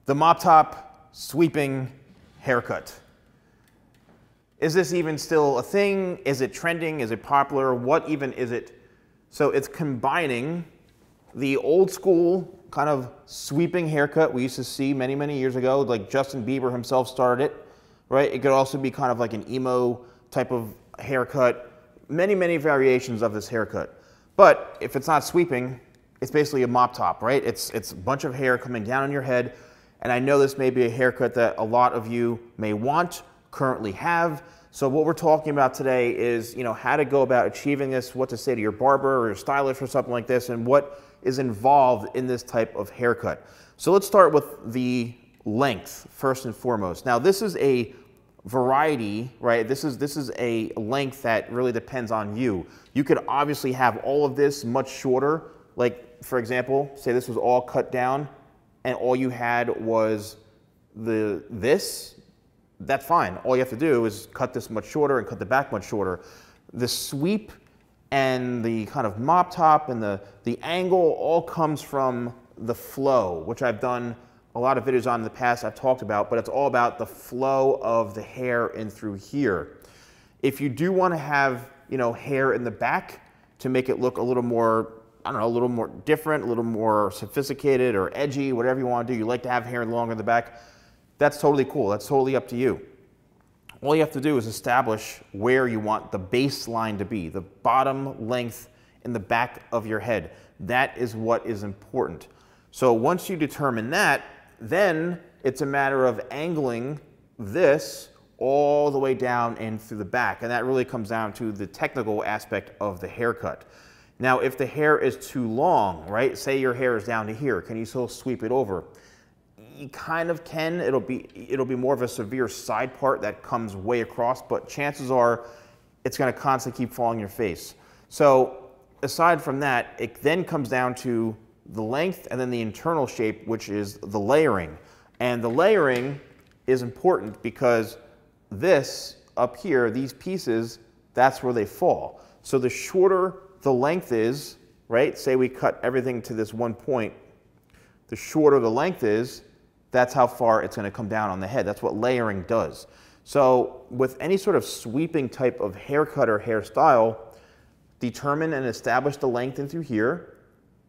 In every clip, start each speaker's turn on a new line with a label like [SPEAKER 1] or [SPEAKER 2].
[SPEAKER 1] The mop top sweeping haircut. Is this even still a thing? Is it trending? Is it popular? What even is it? So it's combining the old school kind of sweeping haircut we used to see many, many years ago, like Justin Bieber himself started it, right? It could also be kind of like an emo type of haircut, many, many variations of this haircut. But if it's not sweeping, it's basically a mop top, right? It's a bunch of hair coming down on your head. And I know this may be a haircut that a lot of you may want, currently have. So what we're talking about today is, how to go about achieving this, what to say to your barber or your stylist or something like this, and what is involved in this type of haircut. So let's start with the length first and foremost. Now this is a variety, right? This is a length that really depends on you. You could obviously have all of this much shorter. Like for example, say this was all cut down and all you had was this, that's fine. All you have to do is cut this much shorter and cut the back much shorter. The sweep and the kind of mop top and the angle all comes from the flow, which I've done a lot of videos on in the past I've talked about, but it's all about the flow of the hair in through here. If you do want to have, hair in the back to make it look a little more, I don't know, a little more different, a little more sophisticated or edgy, whatever you want to do, you like to have hair longer in the back, that's totally cool. That's totally up to you. All you have to do is establish where you want the baseline to be, the bottom length in the back of your head. That is what is important. So once you determine that, then it's a matter of angling this all the way down and through the back. And that really comes down to the technical aspect of the haircut. Now, if the hair is too long, right? Say your hair is down to here, can you still sweep it over? You kind of can. It'll be more of a severe side part that comes way across, but chances are it's going to constantly keep falling in your face. So aside from that, it then comes down to the length and then the internal shape, which is the layering. And the layering is important because this up here, these pieces, that's where they fall. So the shorter the length is, right? Say we cut everything to this one point, the shorter the length is, that's how far it's going to come down on the head. That's what layering does. So with any sort of sweeping type of haircut or hairstyle, determine and establish the length in through here,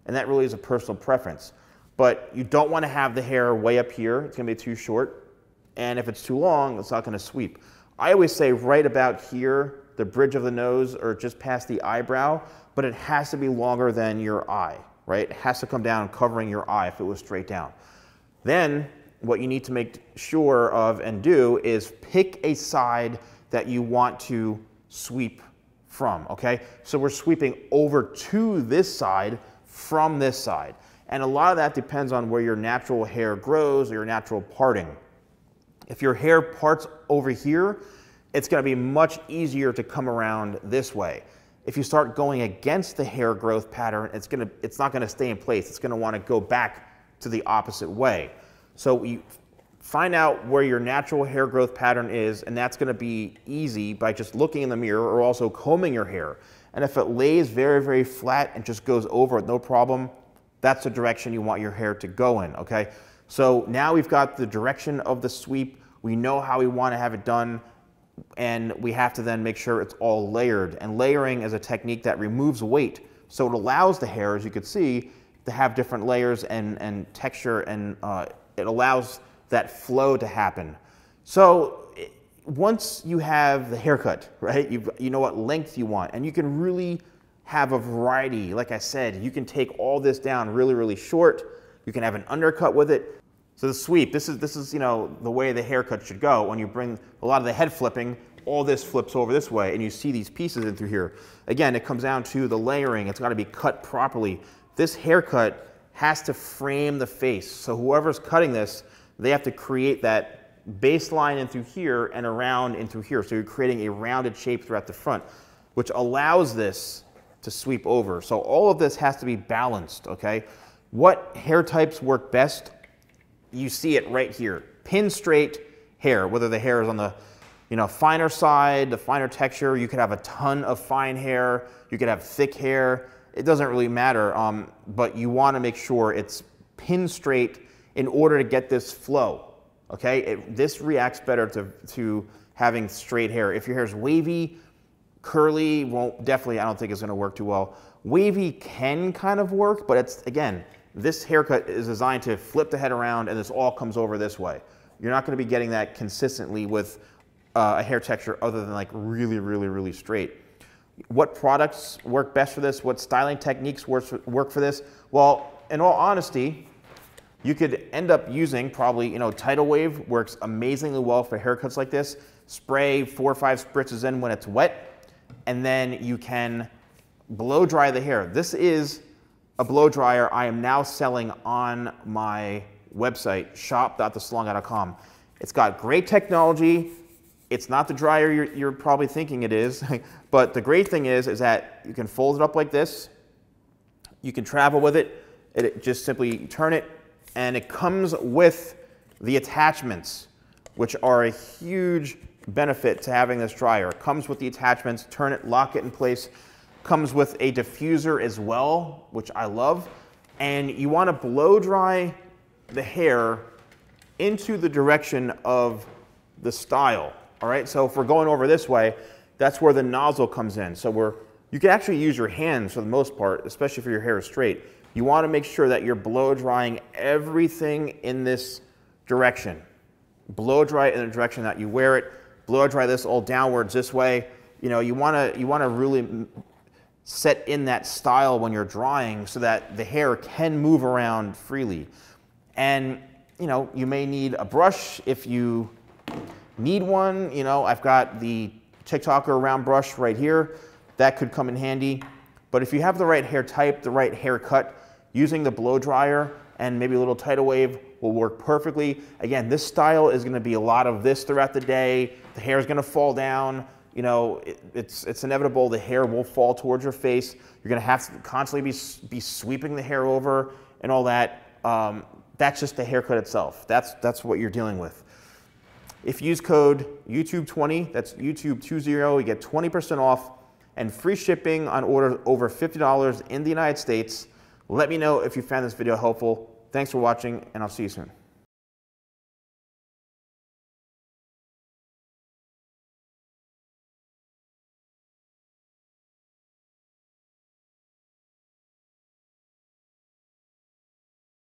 [SPEAKER 1] and that really is a personal preference. But you don't want to have the hair way up here. It's going to be too short. And if it's too long, it's not going to sweep. I always say right about here, the bridge of the nose or just past the eyebrow, but it has to be longer than your eye, right? It has to come down covering your eye if it was straight down. Then what you need to make sure of and do is pick a side that you want to sweep from, okay? So we're sweeping over to this side from this side. And a lot of that depends on where your natural hair grows or your natural parting. If your hair parts over here, it's going to be much easier to come around this way. If you start going against the hair growth pattern, it's not going to stay in place. It's going to want to go back to the opposite way. So you find out where your natural hair growth pattern is, and that's going to be easy by just looking in the mirror or also combing your hair. And if it lays very, very flat and just goes over it, no problem, that's the direction you want your hair to go in, okay? So now we've got the direction of the sweep. We know how we want to have it done, and we have to then make sure it's all layered. And layering is a technique that removes weight, so it allows the hair, as you can see, to have different layers and texture, and it allows that flow to happen. So once you have the haircut, right, you know what length you want, and you can really have a variety. Like I said, you can take all this down really, really short. You can have an undercut with it. So the sweep, this is the way the haircut should go. When you bring a lot of the head flipping, all this flips over this way, and you see these pieces in through here. Again, it comes down to the layering. It's got to be cut properly. This haircut has to frame the face. So whoever's cutting this, they have to create that baseline in through here and around in through here. So you're creating a rounded shape throughout the front, which allows this to sweep over. So all of this has to be balanced, okay? What hair types work best? You see it right here. Pin straight hair, whether the hair is on the finer side, the finer texture. You could have a ton of fine hair. You could have thick hair. It doesn't really matter, but you want to make sure it's pin straight in order to get this flow, okay? This reacts better to having straight hair. If your hair is wavy, curly, definitely I don't think it's gonna work too well. Wavy can kind of work, but it's, again, this haircut is designed to flip the head around and this all comes over this way. You're not gonna be getting that consistently with a hair texture other than like really, really, really straight. What products work best for this? What styling techniques work for this? Well, in all honesty, you could end up using probably, you know, Tidal Wave works amazingly well for haircuts like this. Spray 4 or 5 spritzes in when it's wet, and then you can blow dry the hair. This is a blow dryer I am now selling on my website, shop.thesalonguy.com. It's got great technology. It's not the dryer you're probably thinking it is, but the great thing is that you can fold it up like this. You can travel with it. Just simply turn it, and it comes with the attachments, which are a huge benefit to having this dryer. It comes with the attachments, turn it, lock it in place. Comes with a diffuser as well, which I love. And you want to blow dry the hair into the direction of the style. All right, so if we're going over this way, that's where the nozzle comes in. So you can actually use your hands for the most part, especially if your hair is straight. You want to make sure that you're blow drying everything in this direction. Blow dry it in the direction that you wear it. Blow dry this all downwards this way. You know, you want to really set in that style when you're drying so that the hair can move around freely. And, you know, you may need a brush if you need one. You know, I've got the TikToker round brush right here. That could come in handy. But if you have the right hair type, the right haircut, using the blow dryer and maybe a little Tidal Wave will work perfectly. Again, this style is gonna be a lot of this throughout the day. The hair is gonna fall down. You know, it's inevitable the hair will fall towards your face. You're gonna have to constantly be sweeping the hair over and all that. That's just the haircut itself. That's what you're dealing with. If you use code YouTube20, that's YouTube20, you get 20% off and free shipping on orders over $50 in the United States. Let me know if you found this video helpful. Thanks for watching, and I'll see you soon.